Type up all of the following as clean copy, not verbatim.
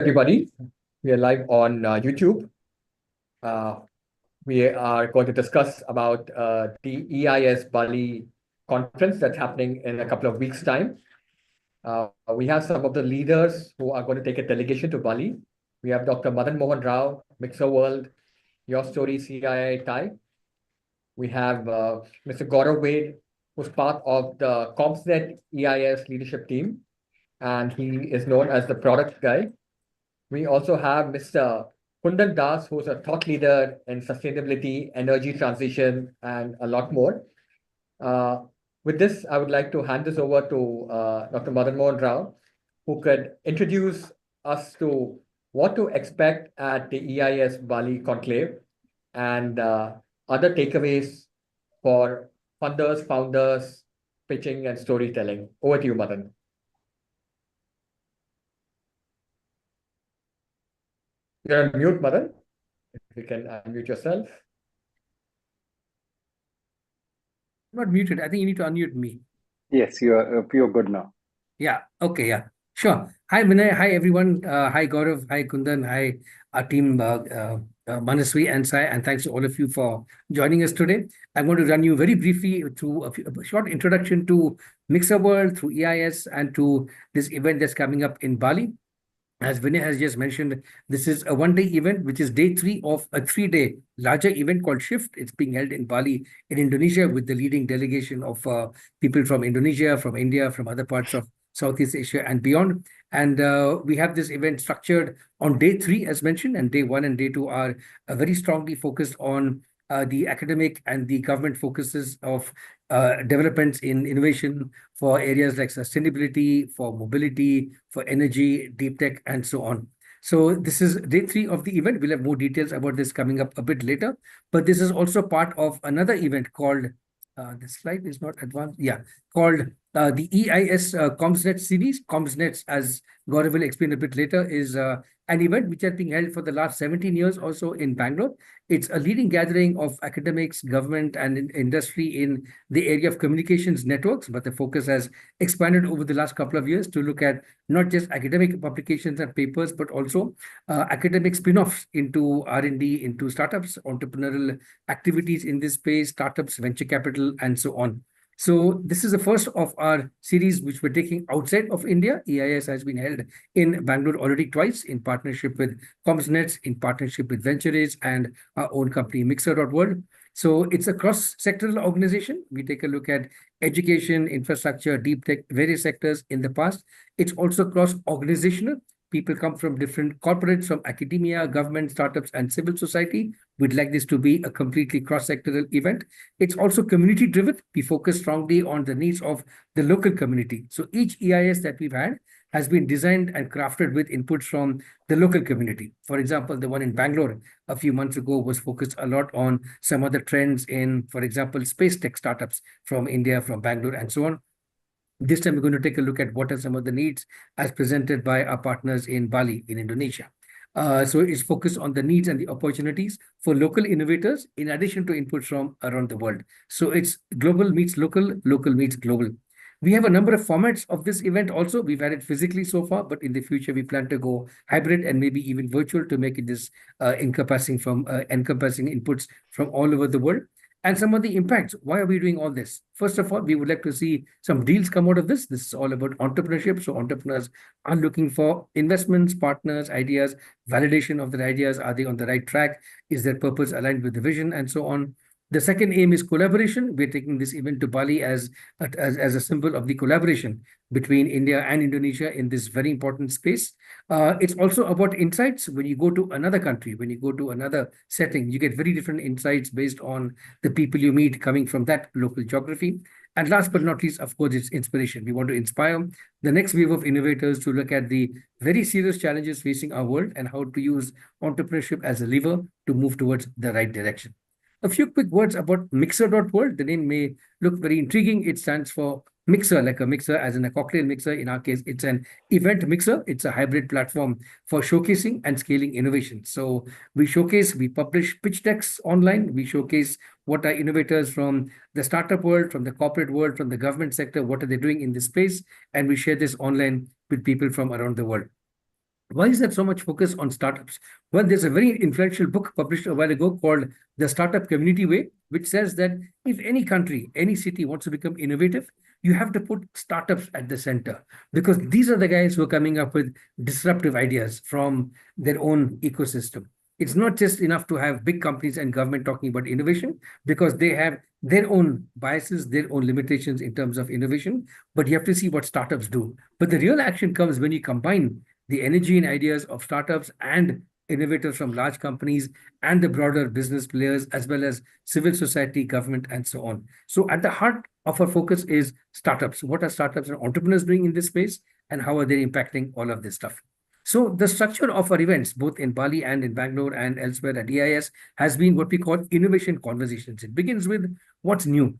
everybody. We are live on YouTube. Uh, we are going to discuss about the EIS Bali conference that's happening in a couple of weeks' time. We have some of the leaders who are going to take a delegation to Bali. We have Dr. Madan Mohan Rao, Mixer World, Your Story CII Thai. We have Mr. Gaurav Wade, who's part of the CompsNet EIS leadership team, and he is known as the product guy. We also have Mr. Kundan Das, who's a thought leader in sustainability, energy transition, and a lot more. Uh, with this, I would like to hand this over to Dr. Madan Mohan Rao, who could introduce us to what to expect at the EIS Bali Conclave and other takeaways for funders, founders, pitching, and storytelling. Over to you, Madan. You're on mute, Madan. If you can unmute yourself. I'm not muted. I think you need to unmute me. Yes, you're good now. Yeah. Okay. Yeah. Sure. Hi, Vinay. Hi, everyone. Hi, Gaurav. Hi, Kundan. Hi, our team, Manaswi and Sai. And thanks to all of you for joining us today. I'm going to run you very briefly through a short introduction to Mixer World, through EIS, and to this event that's coming up in Bali. As Vinay has just mentioned, this is a one-day event, which is day 3 of a 3-day larger event called Shift. It's being held in Bali, in Indonesia, with the leading delegation of people from Indonesia, from India, from other parts of Southeast Asia and beyond. And we have this event structured on day 3, as mentioned, and day 1 and day 2 are very strongly focused on the academic and the government focuses of developments in innovation for areas like sustainability, for mobility, for energy, deep tech, and so on. So this is day 3 of the event. We'll have more details about this coming up a bit later. But this is also part of another event called, this slide is not advanced, called the EIS CompsNet series. CompsNet, as Gaurav will explain a bit later, is an event which has been held for the last 17 years also in Bangalore. It's a leading gathering of academics, government, and industry in the area of communications networks, but the focus has expanded over the last couple of years to look at not just academic publications and papers, but also academic spin-offs into R&D, into startups, entrepreneurial activities in this space, startups, venture capital, and so on. So this is the first of our series which we're taking outside of India. EIS has been held in Bangalore already twice in partnership with CompsNet, in partnership with VentureAge and our own company Mixer.world. So it's a cross-sectoral organization. We take a look at education, infrastructure, deep tech, various sectors in the past. It's also cross-organizational. People come from different corporates, from academia, government, startups, and civil society. We'd like this to be a completely cross-sectoral event. It's also community-driven. We focus strongly on the needs of the local community. So each EIS that we've had has been designed and crafted with inputs from the local community. For example, the one in Bangalore a few months ago was focused a lot on some other trends in, for example, space tech startups from India, from Bangalore, and so on. This time, we're going to take a look at what are some of the needs as presented by our partners in Bali, in Indonesia. So it's focused on the needs and the opportunities for local innovators, in addition to inputs from around the world. So it's global meets local, local meets global. We have a number of formats of this event also. We've had it physically so far, but in the future, we plan to go hybrid and maybe even virtual to make it this encompassing inputs from all over the world. And some of the impacts. Why are we doing all this? First of all, we would like to see some deals come out of this. This is all about entrepreneurship. So entrepreneurs are looking for investments, partners, ideas, validation of their ideas. Are they on the right track? Is their purpose aligned with the vision, and so on? The second aim is collaboration. We're taking this event to Bali as a symbol of the collaboration between India and Indonesia in this very important space. It's also about insights. When you go to another country, when you go to another setting, you get very different insights based on the people you meet coming from that local geography. And last but not least, of course, it's inspiration. We want to inspire the next wave of innovators to look at the very serious challenges facing our world and how to use entrepreneurship as a lever to move towards the right direction. A few quick words about Mixer.world. The name may look very intriguing. It stands for mixer, like a mixer, as in a cocktail mixer. In our case, it's an event mixer. It's a hybrid platform for showcasing and scaling innovation. So we showcase, we publish pitch decks online. We showcase what are innovators from the startup world, from the corporate world, from the government sector, what are they doing in this space. And we share this online with people from around the world. Why is there so much focus on startups? Well, there's a very influential book published a while ago called The Startup Community Way, which says that if any country, any city wants to become innovative, you have to put startups at the center, because these are the guys who are coming up with disruptive ideas from their own ecosystem. It's not just enough to have big companies and government talking about innovation, because they have their own biases, their own limitations in terms of innovation, but you have to see what startups do. But the real action comes when you combine the energy and ideas of startups and innovators from large companies and the broader business players, as well as civil society, government, and so on. So at the heart of our focus is startups. What are startups and entrepreneurs doing in this space, and how are they impacting all of this stuff? So the structure of our events, both in Bali and in Bangalore and elsewhere at EIS, has been what we call innovation conversations. It begins with what's new.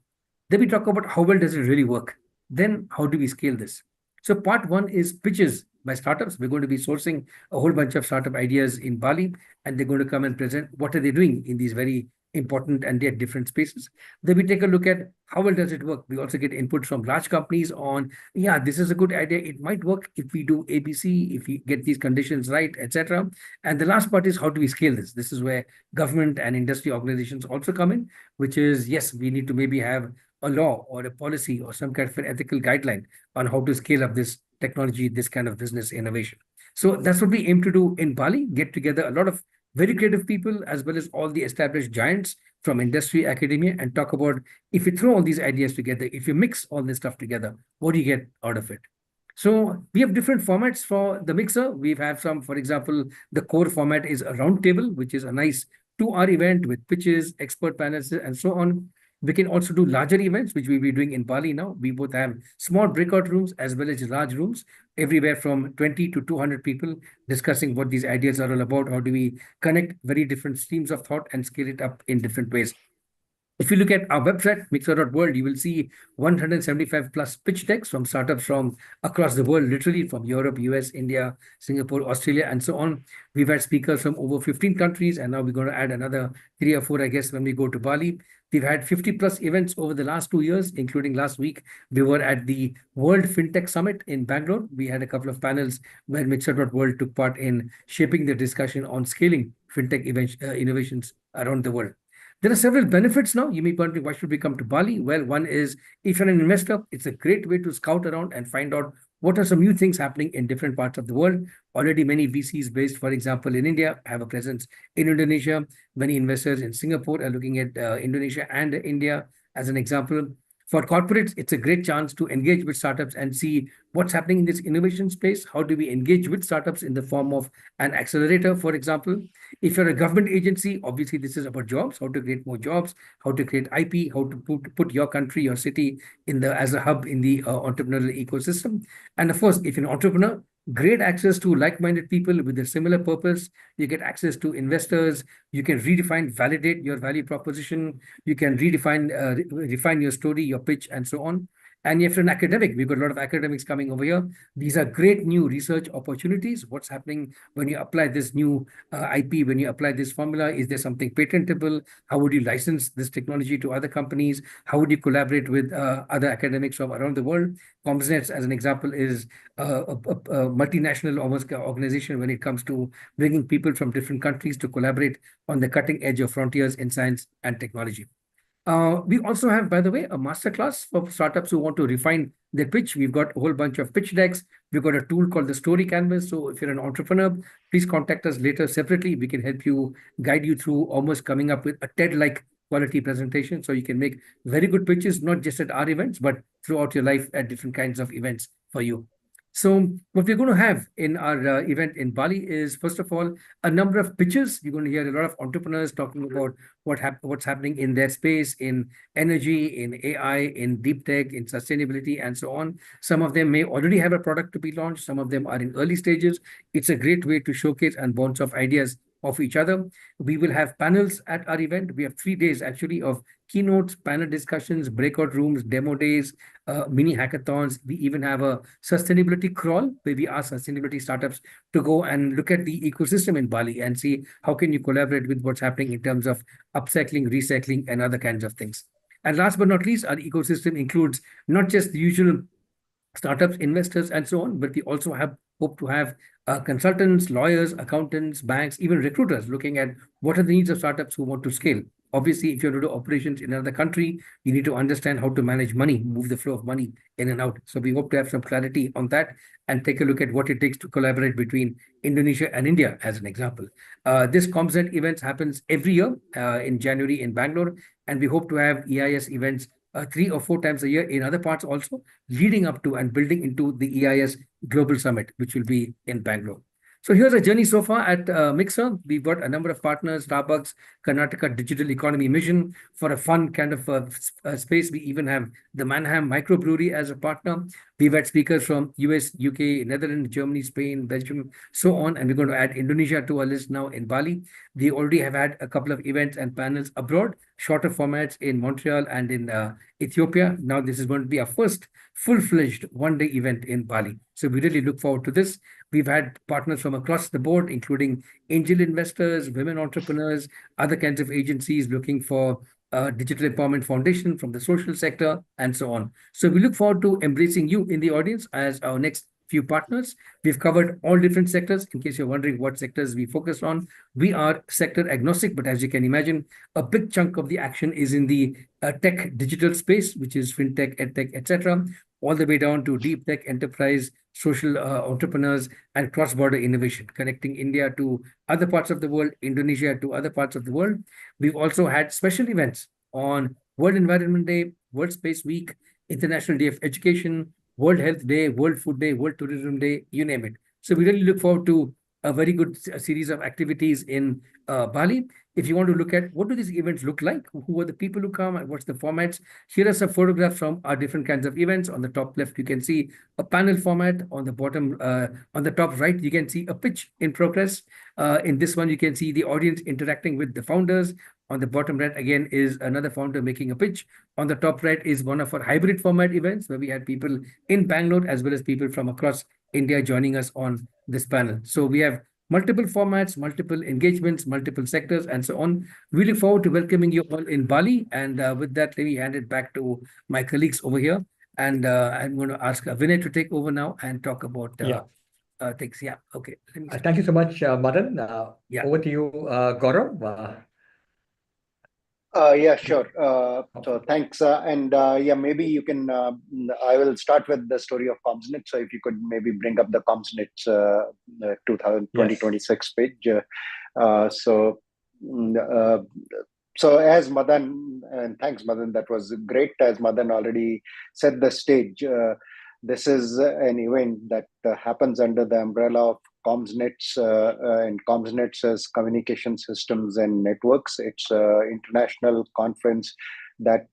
Then we talk about how well does it really work. Then how do we scale this? So part one is pitches by startups. We're going to be sourcing a whole bunch of startup ideas in Bali, and they're going to come and present what are they doing in these very important and yet different spaces. Then we take a look at how well does it work. We also get input from large companies on, yeah, this is a good idea. It might work if we do ABC, if we get these conditions right, etc. And the last part is how do we scale this? This is where government and industry organizations also come in, which is, yes, we need to maybe have a law or a policy or some kind of an ethical guideline on how to scale up this technology, this kind of business innovation. So that's what we aim to do in Bali, get together a lot of very creative people, as well as all the established giants from industry, academia, and talk about, if you throw all these ideas together, if you mix all this stuff together, what do you get out of it? So we have different formats for the mixer. We have some, for example, the core format is a roundtable, which is a nice 2-hour event with pitches, expert panels, and so on. We can also do larger events, which we'll be doing in Bali now. We both have small breakout rooms as well as large rooms, everywhere from 20 to 200 people discussing what these ideas are all about. How do we connect very different streams of thought and scale it up in different ways? If you look at our website, mixer.world, you will see 175 plus pitch decks from startups from across the world, literally from Europe, US, India, Singapore, Australia, and so on. We've had speakers from over 15 countries, and now we're going to add another 3 or 4, I guess, when we go to Bali. We've had 50 plus events over the last 2 years, including last week. We were at the World FinTech Summit in Bangalore. We had a couple of panels where Mixer.world took part in shaping the discussion on scaling FinTech innovations around the world. There are several benefits now. You may be wondering, why should we come to Bali? Well, one is, if you're an investor, it's a great way to scout around and find out what are some new things happening in different parts of the world. Already many VCs based, for example, in India have a presence in Indonesia. Many investors in Singapore are looking at Indonesia and India as an example. For corporates, it's a great chance to engage with startups and see what's happening in this innovation space. How do we engage with startups in the form of an accelerator, for example? If you're a government agency, obviously this is about jobs, how to create more jobs, how to create IP, how to put your country, your city as a hub in the entrepreneurial ecosystem. And of course, if you're an entrepreneur, great access to like-minded people with a similar purpose. You get access to investors. You can redefine, validate your value proposition. You can refine your story, your pitch, and so on. And if you're an academic, we've got a lot of academics coming over here. These are great new research opportunities. What's happening when you apply this new IP, when you apply this formula? Is there something patentable? How would you license this technology to other companies? How would you collaborate with other academics from around the world? CommsNet, as an example, is a multinational almost organization when it comes to bringing people from different countries to collaborate on the cutting edge of frontiers in science and technology. We also have, by the way, a masterclass for startups who want to refine their pitch. We've got a whole bunch of pitch decks. We've got a tool called the Story Canvas. So if you're an entrepreneur, please contact us later separately. We can help you, guide you through almost coming up with a TED-like quality presentation. So you can make very good pitches, not just at our events, but throughout your life at different kinds of events for you. So what we're going to have in our event in Bali is, first of all, a number of pitches. You're going to hear a lot of entrepreneurs talking about what's happening in their space, in energy, in AI, in deep tech, in sustainability, and so on. Some of them may already have a product to be launched. Some of them are in early stages. It's a great way to showcase and bounce off ideas of each other. We will have panels at our event. We have 3 days actually of keynotes, panel discussions, breakout rooms, demo days, mini hackathons. We even have a sustainability crawl where we ask sustainability startups to go and look at the ecosystem in Bali and see how can you collaborate with what's happening in terms of upcycling, recycling, and other kinds of things. And last but not least, our ecosystem includes not just the usual startups, investors, and so on, but we also have hope to have consultants, lawyers, accountants, banks, even recruiters looking at what are the needs of startups who want to scale. Obviously, if you're to do operations in another country, you need to understand how to manage money, move the flow of money in and out. So we hope to have some clarity on that and take a look at what it takes to collaborate between Indonesia and India, as an example. This ComsNet event happens every year in January in Bangalore, and we hope to have EIS events 3 or 4 times a year in other parts also, leading up to and building into the EIS Global Summit, which will be in Bangalore. So here's a journey so far at Mixer. We've got a number of partners: Starbucks, Karnataka Digital Economy Mission. For a fun kind of space, we even have the Manham Microbrewery as a partner. We've had speakers from US, UK, Netherlands, Germany, Spain, Belgium, so on. And we're going to add Indonesia to our list now in Bali. We already have had a couple of events and panels abroad, shorter formats in Montreal and in Ethiopia. Now this is going to be our first full-fledged one-day event in Bali. So we really look forward to this. We've had partners from across the board, including angel investors, women entrepreneurs, other kinds of agencies looking for Digital Empowerment Foundation from the social sector, and so on. So we look forward to embracing you in the audience as our next few partners. We've covered all different sectors. In case you're wondering what sectors we focus on, we are sector agnostic, but as you can imagine, a big chunk of the action is in the tech digital space, which is fintech, edtech, etc., all the way down to deep tech, enterprise, social entrepreneurs, and cross-border innovation, connecting India to other parts of the world, Indonesia to other parts of the world. We've also had special events on World Environment Day, World Space Week, International Day of Education, World Health Day, World Food Day, World Tourism Day, you name it. So we really look forward to a very good series of activities in Bali. If you want to look at what do these events look like, who are the people who come and what's the formats, here are some photographs from our different kinds of events. On the top left, you can see a panel format. On the bottom, on the top right, you can see a pitch in progress. In this one, you can see the audience interacting with the founders. On the bottom right, again, is another founder making a pitch. On the top right is one of our hybrid format events where we had people in Bangalore as well as people from across India joining us on this panel. So we have multiple formats, multiple engagements, multiple sectors, and so on. We look forward to welcoming you all in Bali. And with that, let me hand it back to my colleagues over here. And I'm going to ask Vinay to take over now and talk about things. Yeah, okay. Thank you so much, Madan. Yeah. Over to you, Gaurav. Yeah, sure. So thanks. Yeah, maybe you can, I will start with the story of ComsNet. So if you could maybe bring up the ComsNet's 2026 page. So as Madan, and thanks Madan, that was great. As Madan already set the stage, this is an event that happens under the umbrella of ComsNet's and ComsNet's communication systems and networks. It's an international conference that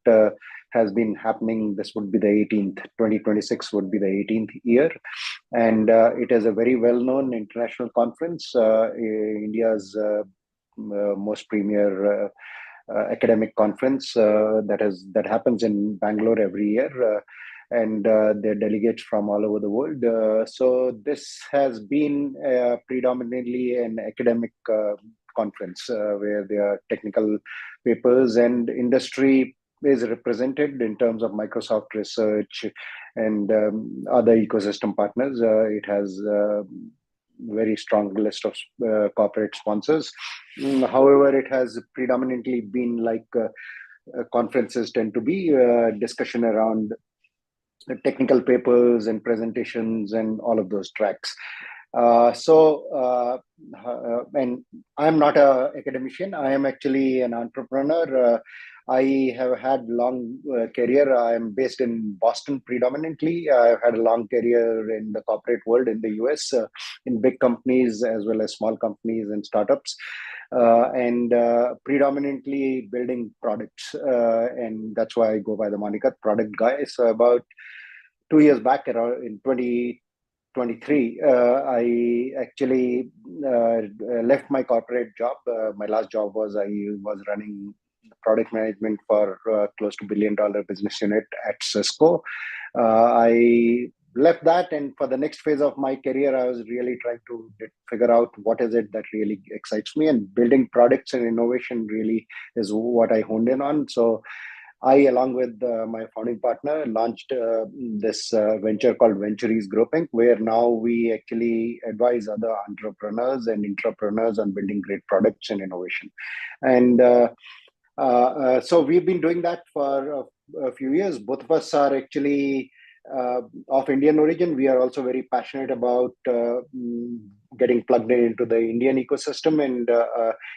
has been happening. This would be the 18th, 2026 would be the 18th year. And it is a very well-known international conference, India's most premier academic conference that happens in Bangalore every year. And they're delegates from all over the world. So this has been predominantly an academic conference where there are technical papers and industry is represented in terms of Microsoft Research and other ecosystem partners. It has a very strong list of corporate sponsors. However, it has predominantly been like conferences tend to be discussion around technical papers and presentations and all of those tracks. And I'm not an academician. I am actually an entrepreneur. I have had long career. I am based in Boston predominantly. I've had a long career in the corporate world in the US, in big companies as well as small companies and startups. And predominantly building products. And that's why I go by the moniker product guy. So about 2 years back, around in 2023, I actually left my corporate job. My last job was I was running product management for close to $1 billion business unit at Cisco. I left that, and for the next phase of my career, I was really trying to figure out what is it that really excites me, and building products and innovation really is what I honed in on. So I, along with my founding partner, launched this venture called Venturies Group Inc., where now we actually advise other entrepreneurs and intrapreneurs on building great products and innovation. And so we've been doing that for a few years. Both of us are actually of Indian origin. We are also very passionate about getting plugged into the Indian ecosystem. And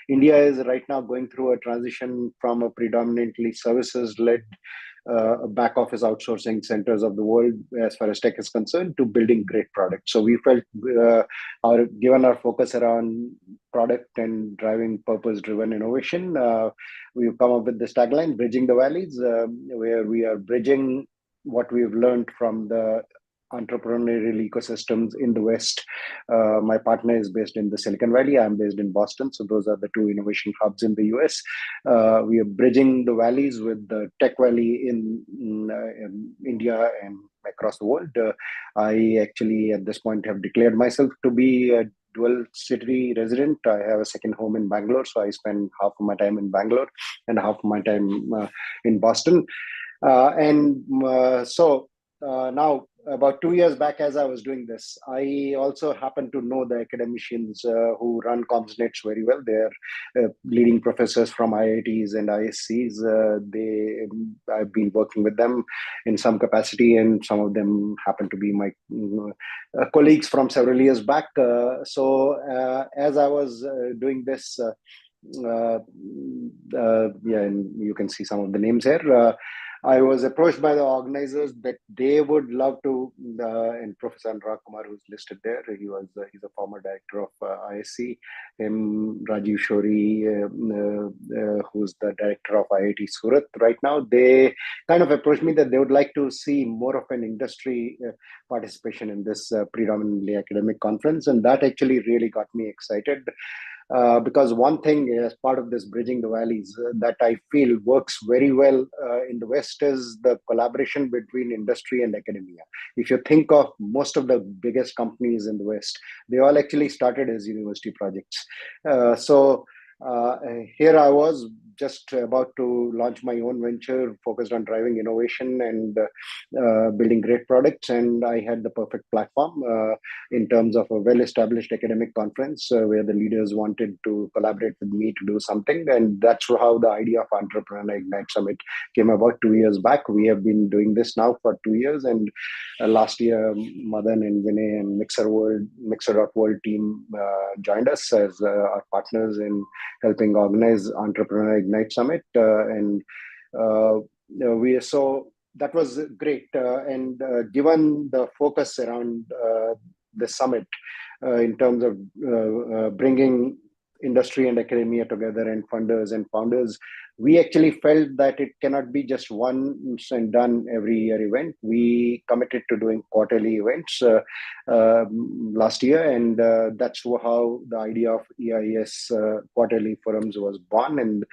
India is right now going through a transition from a predominantly services-led back office outsourcing centers of the world as far as tech is concerned to building great products. So we felt given our focus around product and driving purpose-driven innovation, we've come up with this tagline, Bridging the Valleys, where we are bridging what we've learned from the entrepreneurial ecosystems in the West. My partner is based in the Silicon Valley. I'm based in Boston. So those are the two innovation hubs in the US. We are bridging the valleys with the Tech Valley in India and across the world. I actually, at this point, have declared myself to be a dual city resident. I have a second home in Bangalore. So I spend half of my time in Bangalore and half of my time in Boston. So now, about 2 years back, as I was doing this, I also happen to know the academicians who run CommsNets very well. They're leading professors from IITs and ISCs. I've been working with them in some capacity, and some of them happen to be my colleagues from several years back. So as I was doing this, and you can see some of the names here. I was approached by the organizers that they would love to, and Professor Anurag Kumar, who's listed there, he's a former director of ISC, Rajiv Shori, who's the director of IIT Surat right now. They kind of approached me that they would like to see more of an industry participation in this predominantly academic conference, and that actually really got me excited. Because one thing as part of this Bridging the Valleys that I feel works very well in the West is the collaboration between industry and academia. If you think of most of the biggest companies in the West, they all actually started as university projects. Here I was just about to launch my own venture focused on driving innovation and building great products. And I had the perfect platform in terms of a well-established academic conference where the leaders wanted to collaborate with me to do something. And that's how the idea of Entrepreneur Ignite Summit came about 2 years back. We have been doing this now for 2 years. And last year, Madan and Vinay and Mixer.world team joined us as our partners in helping organize Entrepreneur Ignite Summit. So that was great. Given the focus around the summit in terms of bringing industry and academia together and funders and founders, we actually felt that it cannot be just one and done every year event. We committed to doing quarterly events last year, and that's how the idea of EIS quarterly forums was born. And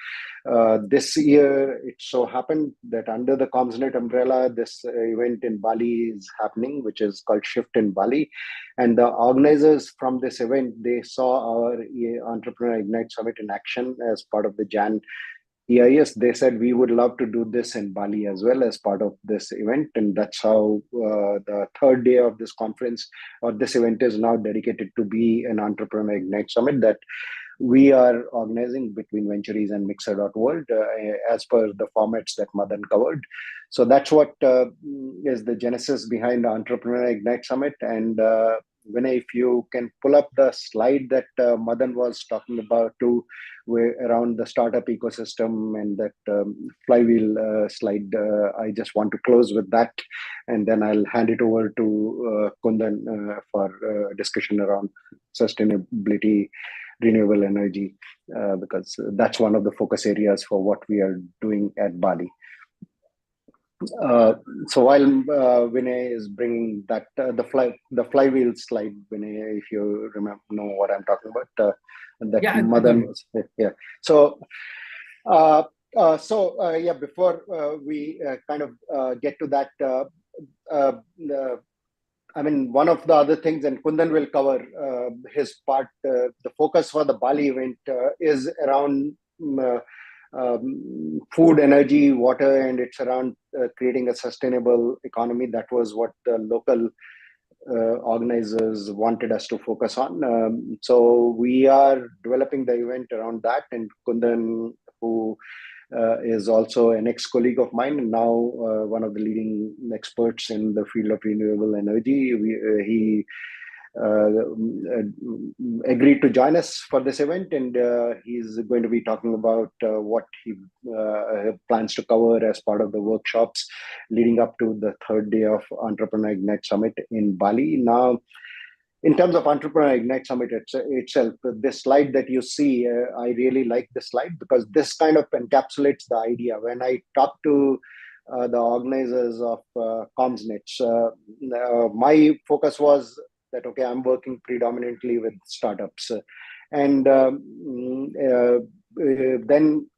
this year, it so happened that under the CommsNet umbrella, this event in Bali is happening, which is called Shift in Bali. And the organizers from this event, they saw our Entrepreneur Ignite Summit in action as part of the Jan EIS. They said we would love to do this in Bali as well as part of this event. And that's how the third day of this conference or this event is now dedicated to be an Entrepreneur Ignite Summit that we are organizing between Venturies and Mixer.world as per the formats that Madan covered. So that's what is the genesis behind the Entrepreneur Ignite Summit. And Vinay, if you can pull up the slide that Madan was talking about too, around the startup ecosystem and that flywheel slide, I just want to close with that. And then I'll hand it over to Kundan for discussion around sustainability, renewable energy, because that's one of the focus areas for what we are doing at Bali. So while Vinay is bringing that the flywheel slide, Vinay, if you know what I'm talking about, that Madan was, yeah. So before we kind of get to that, I mean, one of the other things, and Kundan will cover his part, the focus for the Bali event is around food, energy, water, and it's around creating a sustainable economy. That was what the local organizers wanted us to focus on. So we are developing the event around that. And Kundan, who is also an ex-colleague of mine and now one of the leading experts in the field of renewable energy, he agreed to join us for this event, and he's going to be talking about what he plans to cover as part of the workshops leading up to the third day of Entrepreneur Ignite Summit in Bali. Now, in terms of Entrepreneur Ignite Summit itself, this slide that you see, I really like this slide because this kind of encapsulates the idea. When I talk to the organizers of CommsNets, my focus was that, okay, I'm working predominantly with startups. And then,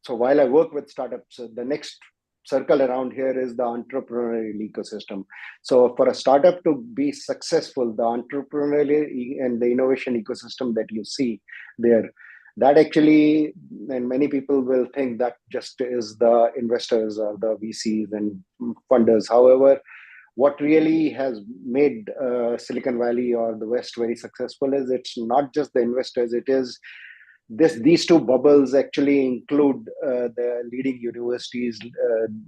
so while I work with startups, the next circle around here is the entrepreneurial ecosystem. So for a startup to be successful, the entrepreneurial and the innovation ecosystem that you see there, that actually, and many people will think that just is the investors or the VCs and funders. However, what really has made Silicon Valley or the West very successful is it's not just the investors, it is these two bubbles actually include the leading universities,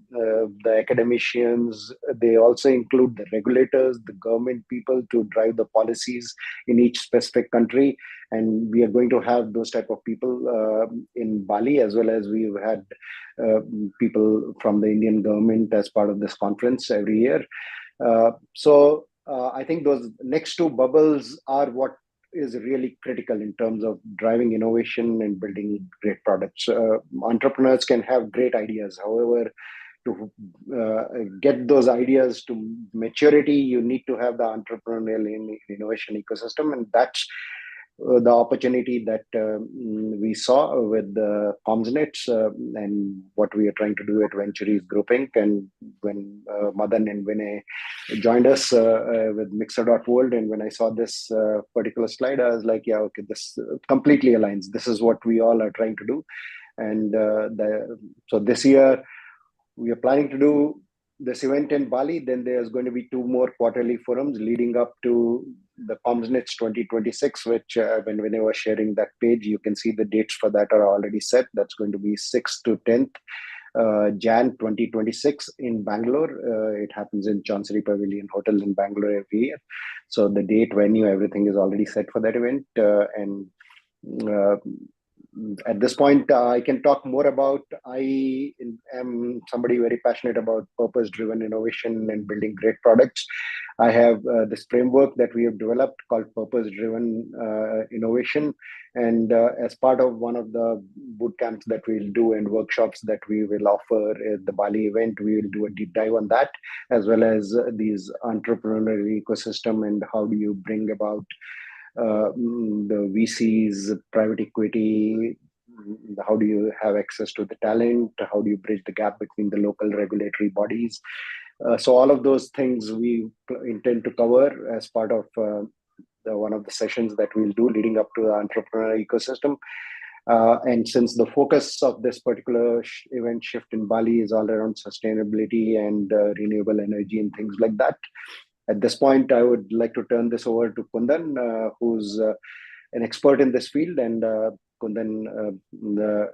the academicians. They also include the regulators, the government people to drive the policies in each specific country. And we are going to have those type of people in Bali, as well as we've had people from the Indian government as part of this conference every year. So I think those next two bubbles are what is really critical in terms of driving innovation and building great products. Entrepreneurs can have great ideas. However, to get those ideas to maturity, you need to have the entrepreneurial innovation ecosystem. And that's the opportunity that we saw with the CommsNets and what we are trying to do at Venturies Group Inc. And when Madan and Vinay joined us with Mixer.world, and when I saw this particular slide, I was like, yeah, okay, this completely aligns. This is what we all are trying to do. And so this year, we are planning to do this event in Bali. Then there's going to be 2 more quarterly forums leading up to the CommsNets 2026, which when I was sharing that page, you can see the dates for that are already set. That's going to be 6th to 10th Jan 2026 in Bangalore. It happens in Chancery Pavilion Hotel in Bangalore every year. So the date, venue, everything is already set for that event. At this point, I can talk more about, I am somebody very passionate about purpose-driven innovation and building great products. I have this framework that we have developed called purpose-driven innovation. And as part of one of the boot camps that we'll do and workshops that we will offer at the Bali event, we will do a deep dive on that, as well as these entrepreneurial ecosystem and how do you bring about the VCs, private equity, how do you have access to the talent, how do you bridge the gap between the local regulatory bodies. So all of those things we intend to cover as part of one of the sessions that we'll do leading up to the entrepreneur ecosystem. And since the focus of this particular event shift in Bali is all around sustainability and renewable energy and things like that, at this point, I would like to turn this over to Kundan, who's an expert in this field, and Kundan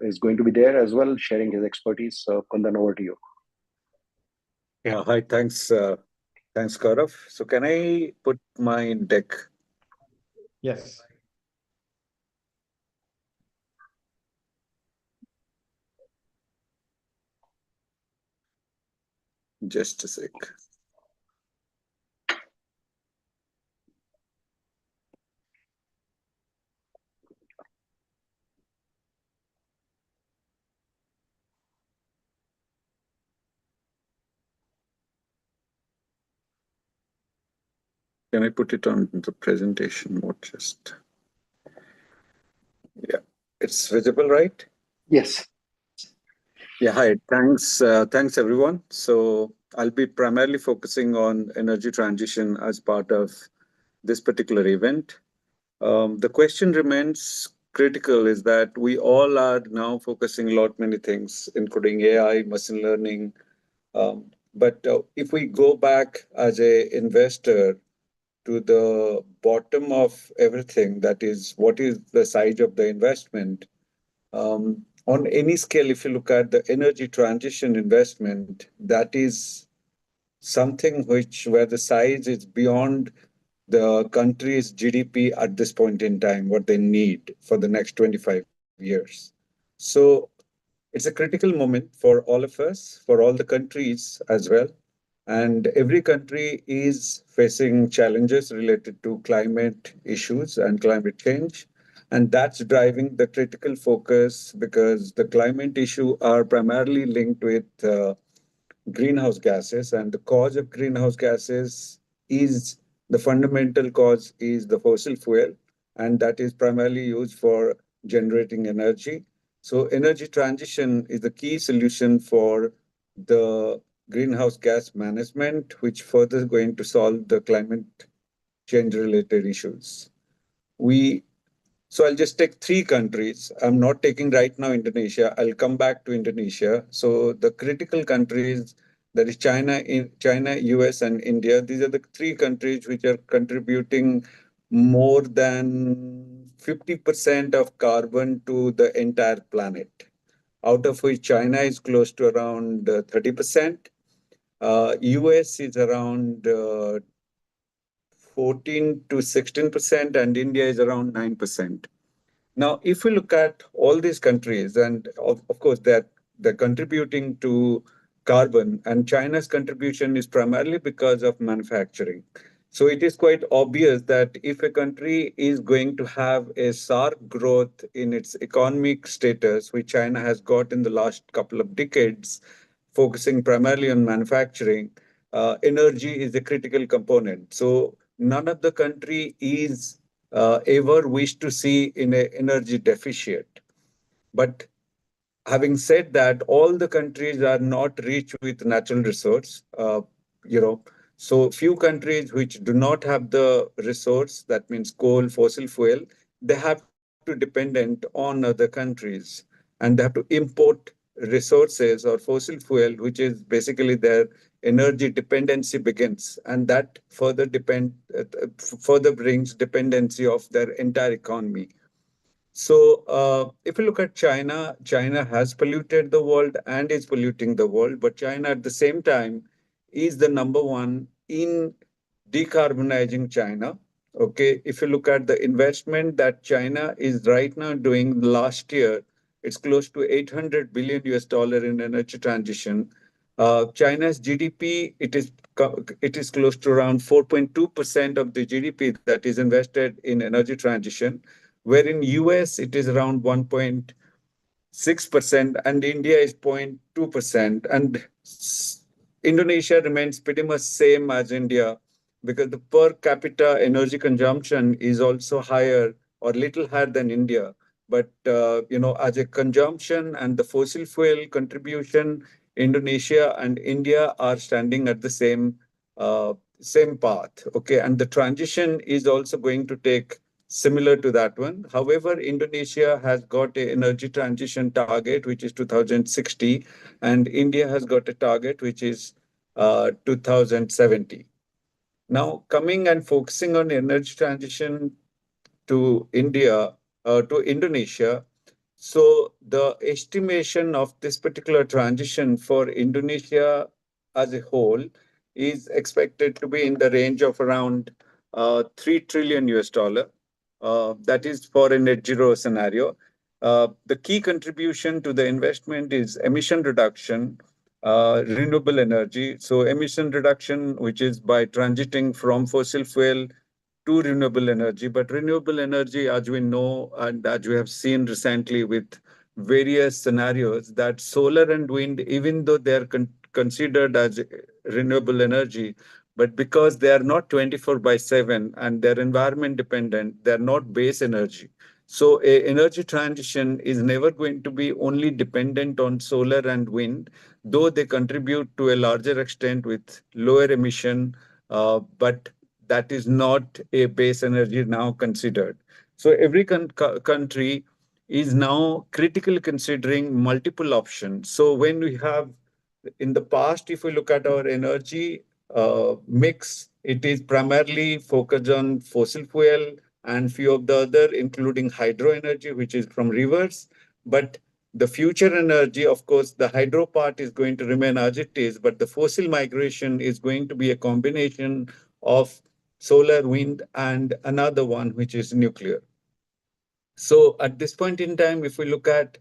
is going to be there as well, sharing his expertise. So Kundan, over to you. Yeah, hi, thanks, Gaurav. So can I put my deck? Yes. Just a sec. Can I put it on the presentation mode just? Yeah, it's visible, right? Yes. Yeah, hi, thanks everyone. So I'll be primarily focusing on energy transition as part of this particular event. The question remains critical is that we all are now focusing a lot many things, including AI, machine learning. But if we go back as a investor to the bottom of everything, that is, what is the size of the investment? On any scale, if you look at the energy transition investment, that is something where the size is beyond the country's GDP at this point in time, what they need for the next 25 years. So it's a critical moment for all of us, for all the countries as well. And every country is facing challenges related to climate issues and climate change. And that's driving the critical focus because the climate issue are primarily linked with greenhouse gases, and the cause of greenhouse gases is the fundamental cause is the fossil fuel, and that is primarily used for generating energy. So energy transition is the key solution for the greenhouse gas management, which further is going to solve the climate change related issues. So I'll just take three countries. I'm not taking right now Indonesia. I'll come back to Indonesia. So the critical countries, that is China, US, and India. These are the three countries which are contributing more than 50% of carbon to the entire planet, out of which China is close to around 30%. US is around 14 to 16%, and India is around 9%. Now, if we look at all these countries, and of course, they're contributing to carbon, and China's contribution is primarily because of manufacturing. So it is quite obvious that if a country is going to have a sharp growth in its economic status, which China has got in the last couple of decades, focusing primarily on manufacturing, energy is a critical component. So none of the country is ever wish to see in an energy deficit. But having said that, all the countries are not rich with natural resource. So few countries which do not have the resource, that means coal, fossil fuel, they have to dependent on other countries, and they have to import resources or fossil fuel, which is basically their energy dependency begins, and that further brings dependency of their entire economy. So if you look at China, China has polluted the world and is polluting the world, but China at the same time is the number one in decarbonizing China. Okay, if you look at the investment that China is right now doing last year, it's close to 800 billion US dollar in energy transition. China's GDP, it is close to around 4.2% of the GDP that is invested in energy transition, where in US it is around 1.6% and India is 0.2%. And Indonesia remains pretty much same as India because the per capita energy consumption is also higher or little higher than India. But as a consumption and the fossil fuel contribution, Indonesia and India are standing at the same path. Okay, and the transition is also going to take similar to that one. However, Indonesia has got an energy transition target, which is 2060, and India has got a target, which is 2070. Now, coming and focusing on energy transition to Indonesia. So the estimation of this particular transition for Indonesia as a whole is expected to be in the range of around 3 trillion US dollar. That is for a net zero scenario. The key contribution to the investment is emission reduction, renewable energy. So emission reduction, which is by transiting from fossil fuel to renewable energy. But renewable energy, as we know, and as we have seen recently with various scenarios, that solar and wind, even though they are considered as renewable energy, but because they are not 24/7 and they're environment dependent, they're not base energy. So a energy transition is never going to be only dependent on solar and wind, though they contribute to a larger extent with lower emission, but that is not a base energy now considered. So every country is now critically considering multiple options. So when we have in the past, if we look at our energy mix, it is primarily focused on fossil fuel and few of the other, including hydro energy, which is from rivers. But the future energy, of course, the hydro part is going to remain as it is, but the fossil migration is going to be a combination of solar, wind, and another one, which is nuclear. So at this point in time, if we look at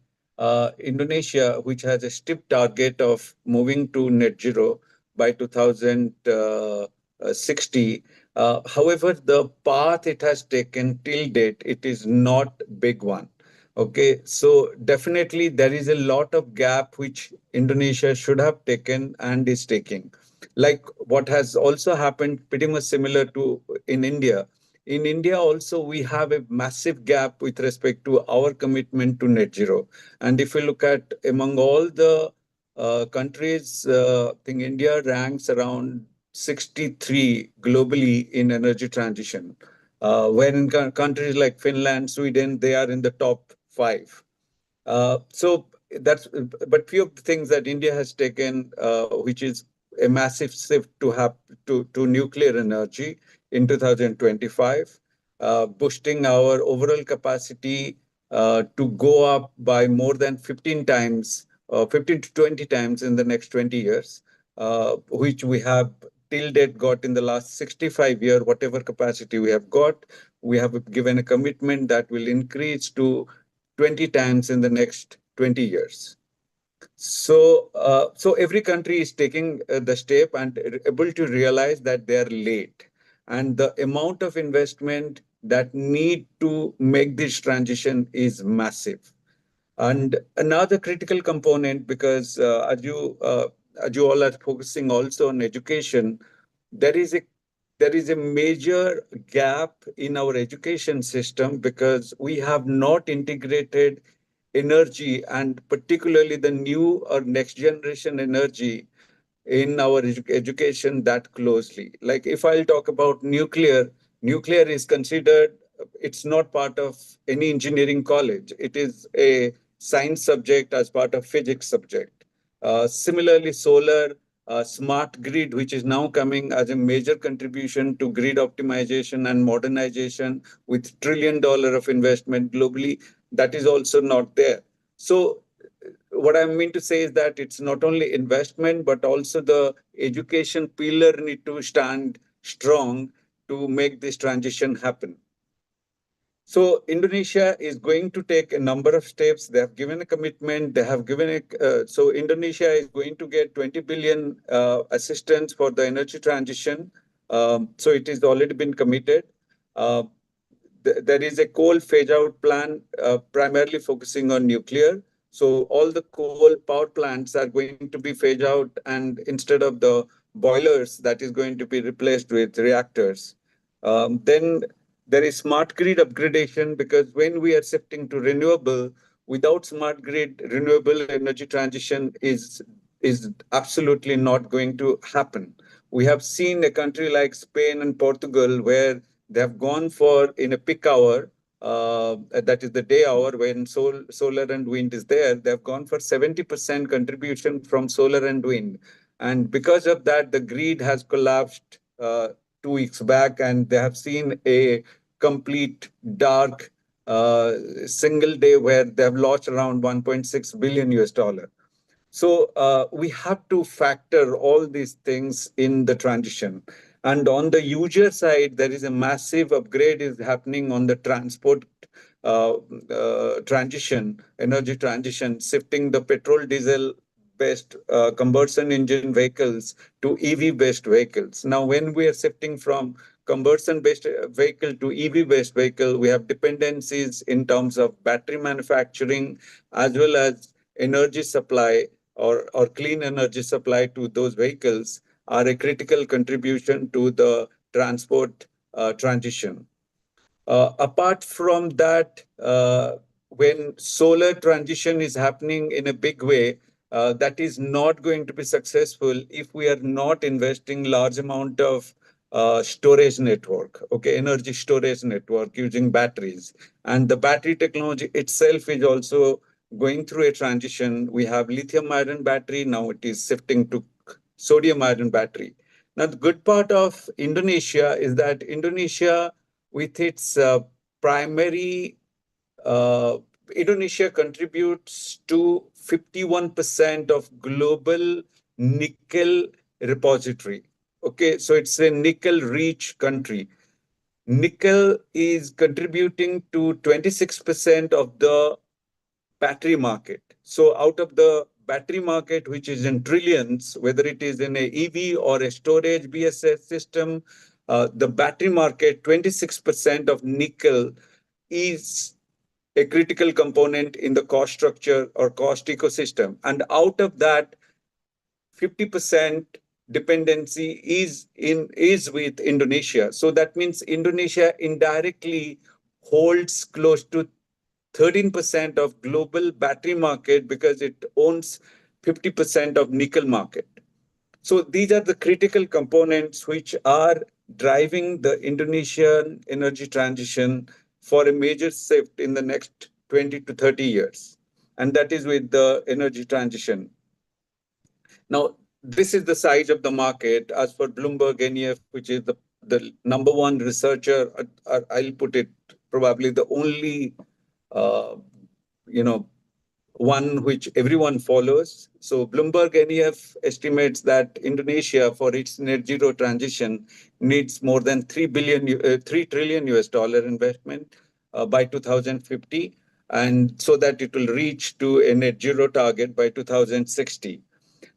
Indonesia, which has a steep target of moving to net zero by 2060, however, the path it has taken till date, it is not big one. Okay, so definitely there is a lot of gap which Indonesia should have taken and is taking. Like what has also happened, pretty much similar to in India. In India also, we have a massive gap with respect to our commitment to net zero. And if we look at among all the countries, I think India ranks around 63 globally in energy transition. Where in countries like Finland, Sweden, they are in the top 5. So that's, but few of the things that India has taken, which is a massive shift to have to nuclear energy in 2025, boosting our overall capacity to go up by more than 15 times, 15 to 20 times in the next 20 years, which we have till date got in the last 65 years, whatever capacity we have got, we have given a commitment that will increase to 20 times in the next 20 years. So, so every country is taking the step and able to realize that they are late, and the amount of investment that need to make this transition is massive. And another critical component, because as you all are focusing also on education, there is a major gap in our education system because we have not integrated energy and particularly the new or next generation energy in our education that closely. Like if I'll talk about nuclear, nuclear is considered, it's not part of any engineering college. It is a science subject as part of physics subject. Similarly, solar, smart grid, which is now coming as a major contribution to grid optimization and modernization with $1 trillion of investment globally, that is also not there. So what I mean to say is that it's not only investment, but also the education pillar need to stand strong to make this transition happen. So Indonesia is going to take a number of steps. They have given a commitment. They have given a, so Indonesia is going to get 20 billion assistance for the energy transition. So it is already been committed. There is a coal phase out plan, primarily focusing on nuclear. So all the coal power plants are going to be phased out, and instead of the boilers, that is going to be replaced with reactors. Then there is smart grid upgradation, because when we are shifting to renewable, without smart grid, renewable energy transition is absolutely not going to happen. We have seen a country like Spain and Portugal where they have gone for in a peak hour, that is the day hour when solar and wind is there. They have gone for 70% contribution from solar and wind, and because of that, the grid has collapsed 2 weeks back, and they have seen a complete dark single day where they have lost around 1.6 billion US dollar. So we have to factor all these things in the transition. And on the user side, there is a massive upgrade is happening on the transport transition, energy transition, shifting the petrol diesel based combustion engine vehicles to EV based vehicles. Now, when we are shifting from combustion based vehicle to EV based vehicle, we have dependencies in terms of battery manufacturing as well as energy supply or clean energy supply to those vehicles are a critical contribution to the transport transition. Apart from that, when solar transition is happening in a big way, that is not going to be successful if we are not investing large amount of storage network, okay, energy storage network using batteries. And the battery technology itself is also going through a transition. We have lithium ion battery, now it is shifting to sodium ion battery. Now, the good part of Indonesia is that Indonesia, with its primary, Indonesia contributes to 51% of global nickel repository. Okay, so it's a nickel rich country. Nickel is contributing to 26% of the battery market. So out of the battery market, which is in trillions, whether it is in a EV or a storage BSS system, the battery market, 26% of nickel is a critical component in the cost structure or cost ecosystem. And out of that, 50% dependency is with Indonesia. So that means Indonesia indirectly holds close to 13% of global battery market because it owns 50% of nickel market. So these are the critical components which are driving the Indonesian energy transition for a major shift in the next 20 to 30 years. And that is with the energy transition. Now, this is the size of the market as for Bloomberg NEF, which is the number one researcher. I'll put it probably the only, you know, one which everyone follows. So Bloomberg NEF estimates that Indonesia, for its net zero transition, needs more than 3 trillion US dollar investment by 2050, and so that it will reach to a net zero target by 2060.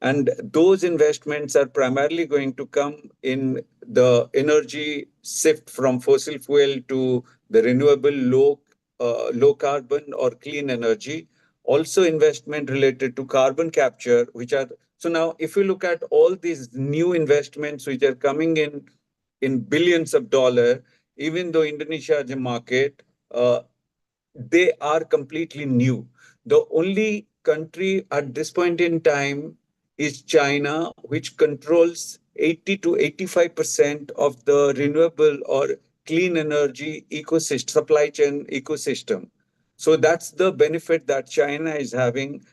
And those investments are primarily going to come in the energy shift from fossil fuel to the renewable low carbon or clean energy. Also investment related to carbon capture, which are, so now if you look at all these new investments which are coming in billions of dollars, even though Indonesia is a market, they are completely new. The only country at this point in time is China, which controls 80 to 85% of the renewable or clean energy ecosystem, supply chain ecosystem. So that's the benefit that China is having.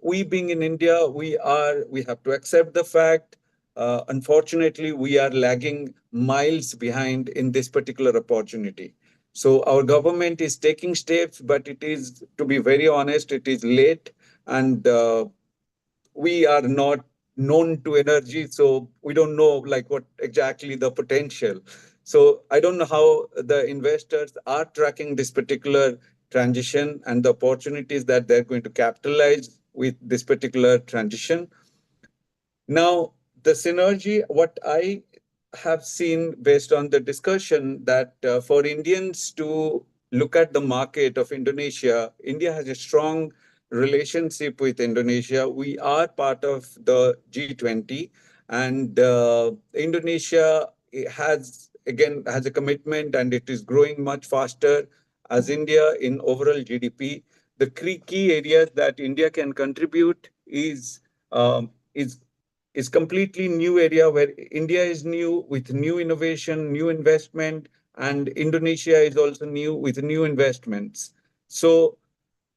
We being in India, we have to accept the fact. Unfortunately, we are lagging miles behind in this particular opportunity. So our government is taking steps, but it is, to be very honest, it is late, and we are not known to energy, so we don't know like what exactly the potential. So I don't know how the investors are tracking this particular transition and the opportunities that they're going to capitalize with this particular transition. Now, the synergy, what I have seen based on the discussion, that for Indians to look at the market of Indonesia, India has a strong relationship with Indonesia. We are part of the G20, and Indonesia has a commitment, and it is growing much faster as India in overall GDP. The key areas that India can contribute is completely new area where India is new with new innovation, new investment, and Indonesia is also new with new investments. So,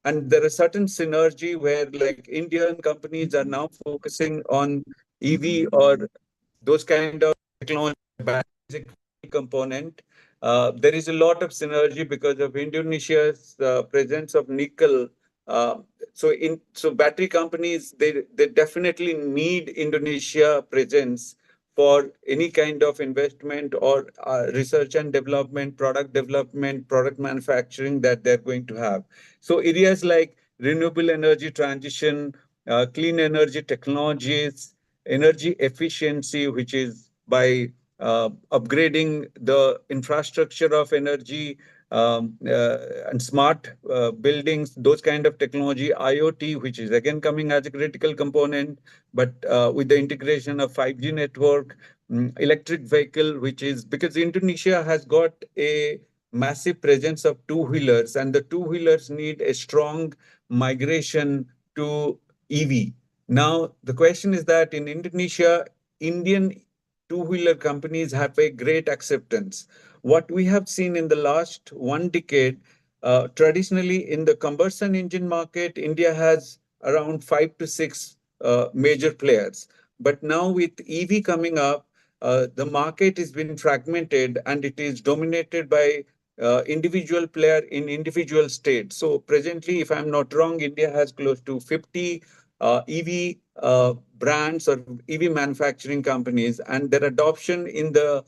and there are certain synergy where like Indian companies are now focusing on EV or those kind of technology component. There is a lot of synergy because of Indonesia's presence of nickel. So battery companies, they definitely need Indonesia presence for any kind of investment or research and development, product manufacturing that they're going to have. So areas like renewable energy transition, clean energy technologies, energy efficiency, which is by upgrading the infrastructure of energy, and smart buildings, those kind of technology, IoT, which is again coming as a critical component, but with the integration of 5G network, electric vehicle, which is because Indonesia has got a massive presence of two-wheelers, and the two-wheelers need a strong migration to EV. Now, the question is that in Indonesia, Indian two-wheeler companies have a great acceptance. What we have seen in the last 1 decade, traditionally in the combustion engine market, India has around 5 to 6 major players. But now with EV coming up, the market has been fragmented and it is dominated by individual player in individual states. So presently, if I'm not wrong, India has close to 50 EV brands or EV manufacturing companies, and their adoption in the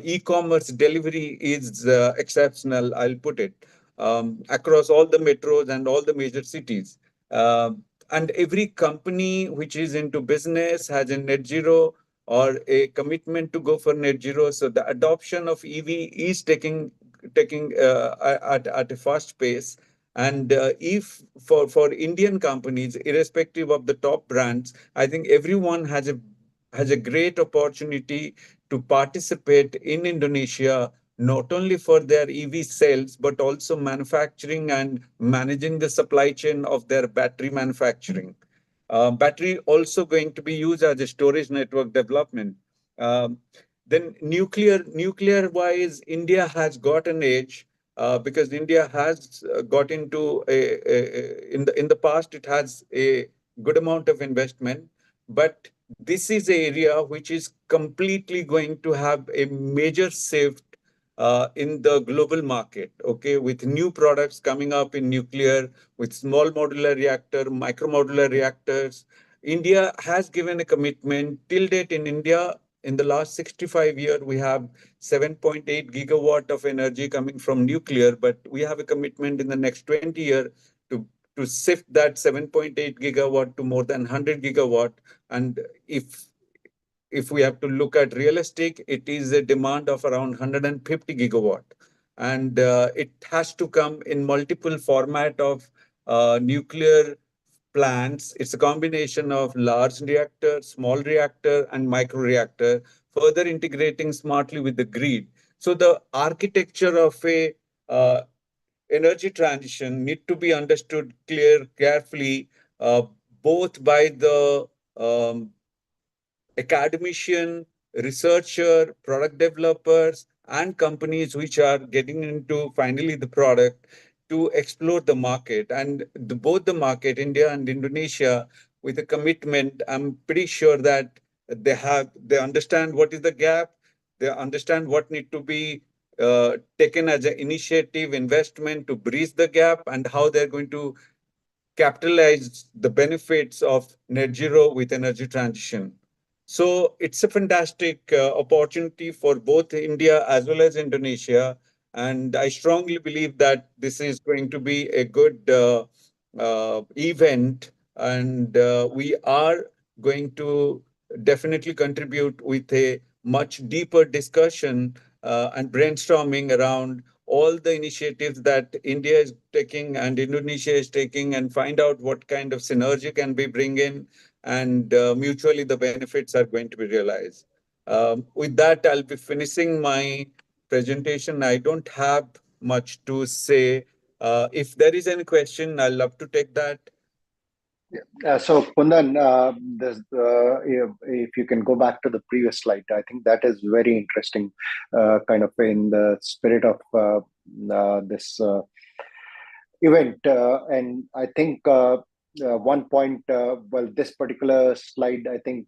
e-commerce delivery is exceptional, I'll put it, across all the metros and all the major cities. And every company which is into business has a net zero or a commitment to go for net zero. So the adoption of EV is taking at a fast pace. And if for Indian companies, irrespective of the top brands, I think everyone has a great opportunity to participate in Indonesia, not only for their EV sales, but also manufacturing and managing the supply chain of their battery manufacturing. Battery also going to be used as a storage network development. Um, then nuclear wise, India has got an edge because India has got into in the past it has a good amount of investment, but this is an area which is completely going to have a major shift in the global market. Okay, with new products coming up in nuclear, with small modular reactor, micro modular reactors, India has given a commitment till date in India. In the last 65 years, we have 7.8 gigawatt of energy coming from nuclear, but we have a commitment in the next 20 years to, to shift that 7.8 gigawatt to more than 100 gigawatt. And if we have to look at realistic, it is a demand of around 150 gigawatt. And it has to come in multiple format of nuclear plants. It's a combination of large reactor, small reactor, and micro reactor, further integrating smartly with the grid. So the architecture of a energy transition need to be understood carefully, both by the academician, researcher, product developers, and companies which are getting into finally the product to explore the market. And both the market, India and Indonesia, with a commitment, I'm pretty sure that they understand what is the gap, they understand what need to be taken as an initiative, investment to bridge the gap, and how they're going to capitalize the benefits of net zero with energy transition. So it's a fantastic opportunity for both India as well as Indonesia. And I strongly believe that this is going to be a good event. And we are going to definitely contribute with a much deeper discussion and brainstorming around all the initiatives that India is taking and Indonesia is taking, and find out what kind of synergy can be bring in, and mutually the benefits are going to be realized. With that, I'll be finishing my presentation. I don't have much to say. If there is any question, I'll love to take that. So Kundan, if you can go back to the previous slide, I think that is very interesting, kind of in the spirit of this event. And I think one point, well, this particular slide, I think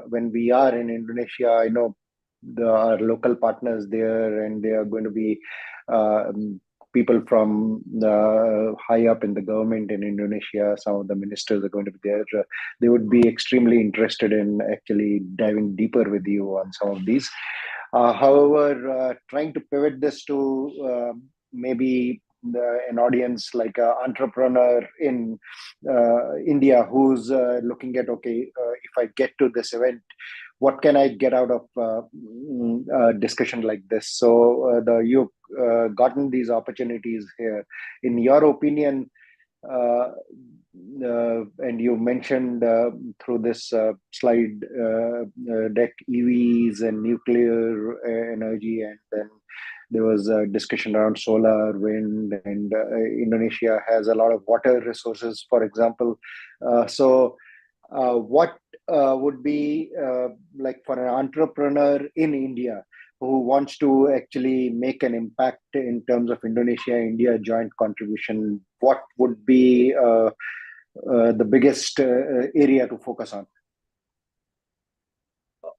when we are in Indonesia, I know our local partners there, and they are going to be people from high up in the government in Indonesia. Some of the ministers are going to be there. They would be extremely interested in actually diving deeper with you on some of these. However, trying to pivot this to maybe an audience like an entrepreneur in India who's looking at, okay, if I get to this event, what can I get out of a discussion like this? So you've gotten these opportunities here. In your opinion, and you mentioned through this slide deck EVs and nuclear energy, and then there was a discussion around solar, wind, and Indonesia has a lot of water resources, for example. So what would be like for an entrepreneur in India who wants to actually make an impact in terms of Indonesia-India joint contribution? What would be the biggest area to focus on?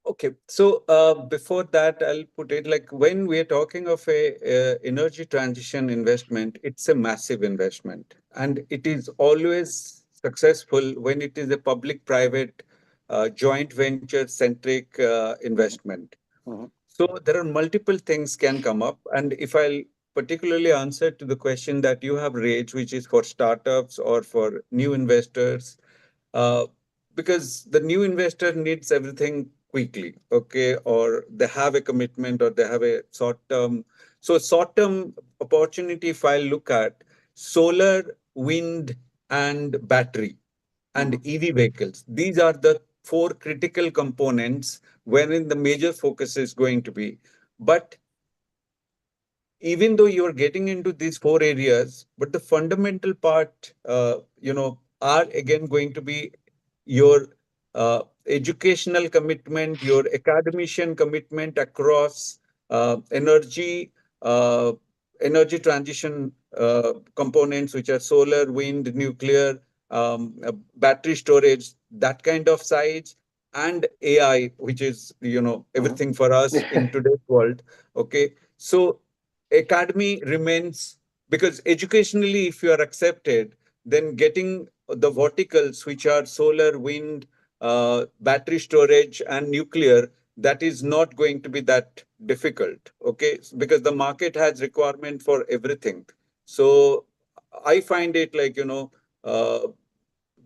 Okay, so before that, I'll put it like when we're talking of a energy transition investment, it's a massive investment, and it is always successful when it is a public-private joint venture-centric investment. Mhm. So there are multiple things can come up, and if I'll particularly answer to the question that you have raised, which is for startups or for new investors, uh, because the new investor needs everything quickly, okay, or they have a commitment or they have a short term. So short term opportunity, if I look at solar, wind, and battery and EV vehicles, these are the four critical components wherein the major focus is going to be. But even though you are getting into these four areas, but the fundamental part, are again going to be your educational commitment, your academician commitment across energy, uh, energy transition components, which are solar, wind, nuclear, battery storage, that kind of sides, and AI, which is everything for us in today's world. Okay, so academy remains, because educationally, if you are accepted, then getting the verticals, which are solar, wind, battery storage, and nuclear, that is not going to be that difficult. Okay, because the market has requirement for everything. So I find it like,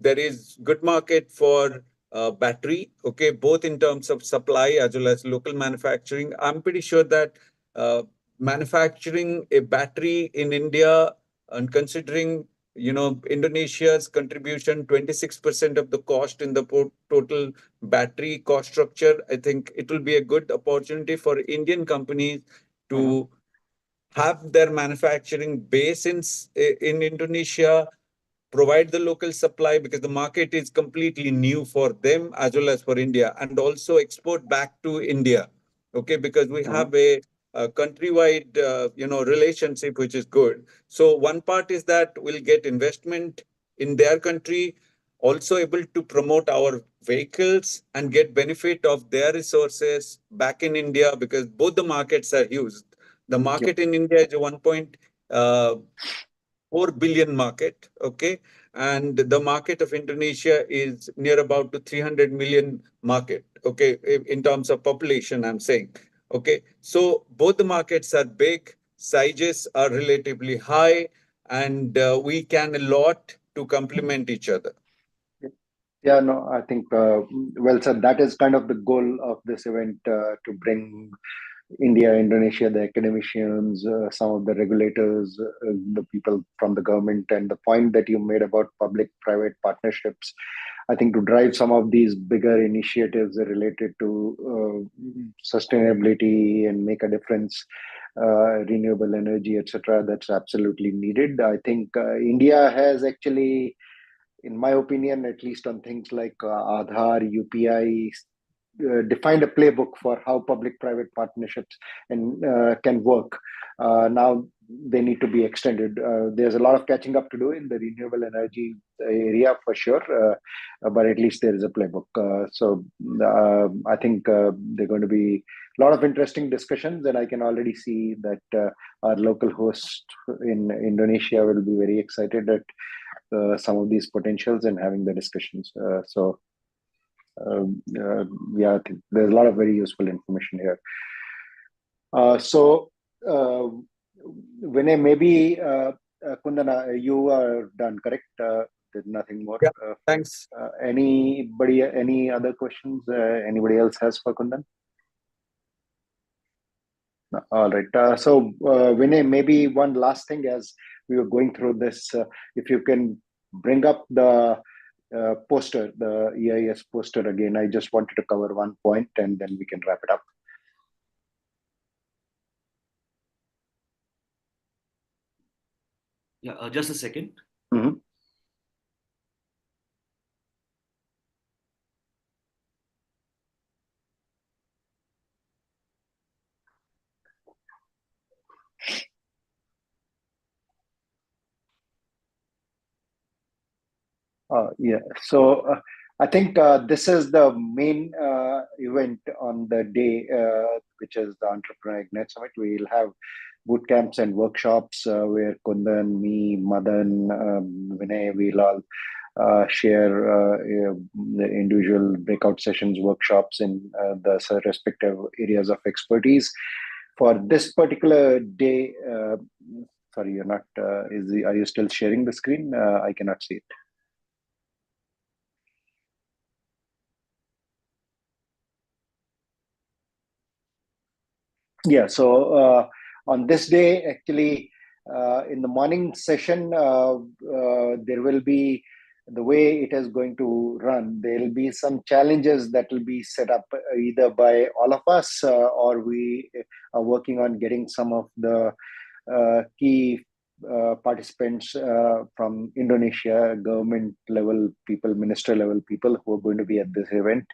there is good market for battery, okay, both in terms of supply as well as local manufacturing. I'm pretty sure that uh, manufacturing a battery in India, and considering Indonesia's contribution 26% of the cost in the total battery cost structure, I think it will be a good opportunity for Indian companies to have their manufacturing base in Indonesia, provide the local supply because the market is completely new for them as well as for India, and also export back to India. Okay, because we have a countrywide, relationship which is good. So one part is that we'll get investment in their country, also able to promote our vehicles and get benefit of their resources back in India, because both the markets are huge. The Yep. market in India is a 1.4 billion market, okay, and the market of Indonesia is near about to 300 million market, okay, in terms of population, I'm saying. Okay, so both the markets are big, sizes are relatively high, and we can a lot to complement each other. Yeah, no, I think well said. That is kind of the goal of this event, to bring India, Indonesia, the academicians, some of the regulators, the people from the government, and the point that you made about public-private partnerships. I think to drive some of these bigger initiatives related to sustainability and make a difference, renewable energy, etc., that's absolutely needed. I think India has actually, in my opinion, at least on things like Aadhaar, UPI, defined a playbook for how public-private partnerships can work. Now they need to be extended. There's a lot of catching up to do in the renewable energy area for sure, but at least there is a playbook. I think there are going to be a lot of interesting discussions, and I can already see that our local host in Indonesia will be very excited at some of these potentials and having the discussions. Yeah, I think there's a lot of very useful information here. Vinay, maybe Kundana, you are done, correct? There's nothing more. Yeah, thanks. Anybody, any other questions? Anybody else has for Kundan? No. All right. Vinay, maybe one last thing as we were going through this, if you can bring up the poster, the EIS poster again. I just wanted to cover one point and then we can wrap it up. Yeah, just a second. 。 Mhm. Yeah. So I think this is the main event on the day, which is the Entrepreneur Ignite Summit. We'll have boot camps and workshops where Kundan, me, Madan, Vinay, we'll all share the individual breakout sessions, workshops in the respective areas of expertise. For this particular day, sorry, you're not. Are you still sharing the screen? I cannot see it. Yeah, so on this day, actually, in the morning session, there will be the way it is going to run. There will be some challenges that will be set up either by all of us or we are working on getting some of the key participants from Indonesia, government level people, minister level people who are going to be at this event,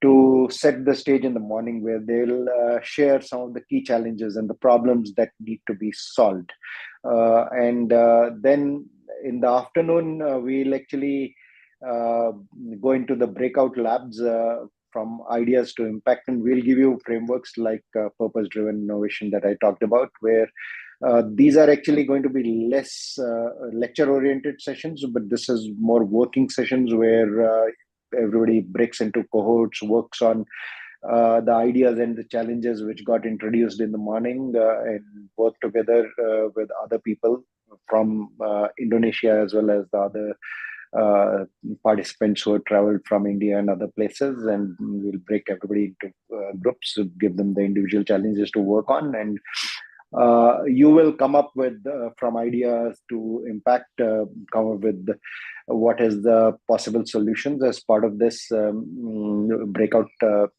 to set the stage in the morning where they'll share some of the key challenges and the problems that need to be solved. And then in the afternoon, we'll actually go into the breakout labs from ideas to impact, and we'll give you frameworks like purpose-driven innovation that I talked about, where these are actually going to be less lecture-oriented sessions, but this is more working sessions where everybody breaks into cohorts, works on the ideas and the challenges which got introduced in the morning, and work together with other people from Indonesia as well as the other participants who have traveled from India and other places, and we'll break everybody into groups, give them the individual challenges to work on, and you will come up with from ideas to impact, come up with what is the possible solutions as part of this breakout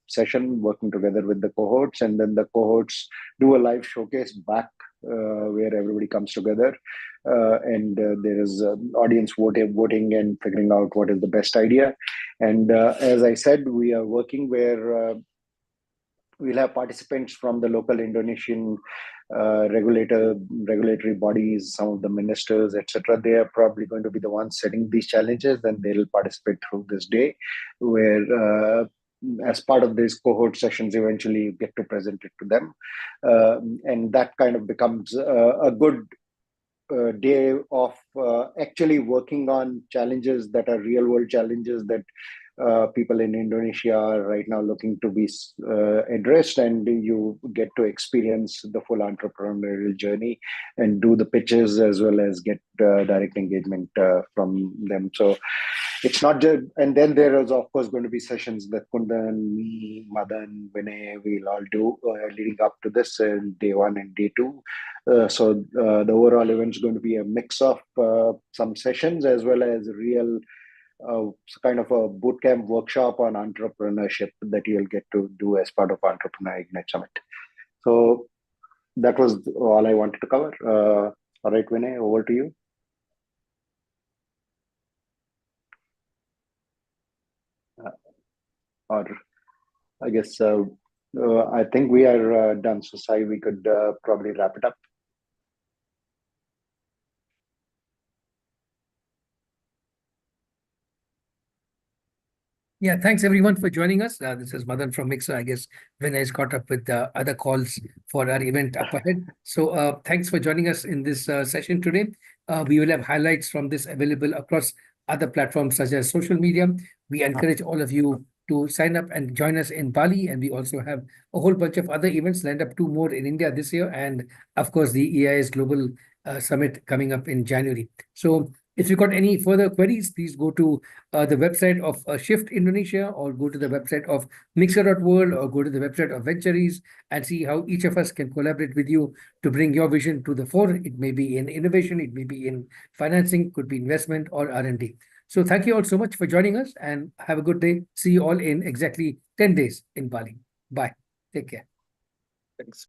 session, working together with the cohorts, and then the cohorts do a live showcase back where everybody comes together, and there is audience voting and figuring out what is the best idea. And as I said, we are working where we'll have participants from the local Indonesian regulatory bodies, some of the ministers, etc. They are probably going to be the ones setting these challenges, and they'll participate through this day, where as part of these cohort sessions, eventually you get to present it to them. And that kind of becomes a good day of actually working on challenges that are real world challenges that people in Indonesia are right now looking to be addressed, and you get to experience the full entrepreneurial journey and do the pitches as well as get direct engagement from them. So it's not just, and then there is of course going to be sessions that Kundan, me, Madan, Vinay, we'll all do leading up to this day one and day two. So the overall event is going to be a mix of some sessions as well as real kind of a bootcamp workshop on entrepreneurship that you'll get to do as part of Entrepreneur Ignite Summit. So that was all I wanted to cover. All right, Vinay, over to you. Or I guess I think we are done. So Sai, we could probably wrap it up. Yeah, thanks everyone for joining us. This is Madan from Mixer. I guess Vinay is caught up with other calls for our event up ahead. So thanks for joining us in this session today. We will have highlights from this available across other platforms such as social media. We encourage all of you to sign up and join us in Bali. And we also have a whole bunch of other events lined up, 2 more in India this year. And of course, the EIS Global Summit coming up in January. So if you've got any further queries, please go to the website of Shift Indonesia, or go to the website of Mixer.world, or go to the website of Venturies and see how each of us can collaborate with you to bring your vision to the fore. It may be in innovation, it may be in financing, could be investment or R&D. So thank you all so much for joining us, and have a good day. See you all in exactly 10 days in Bali. Bye. Take care. Thanks.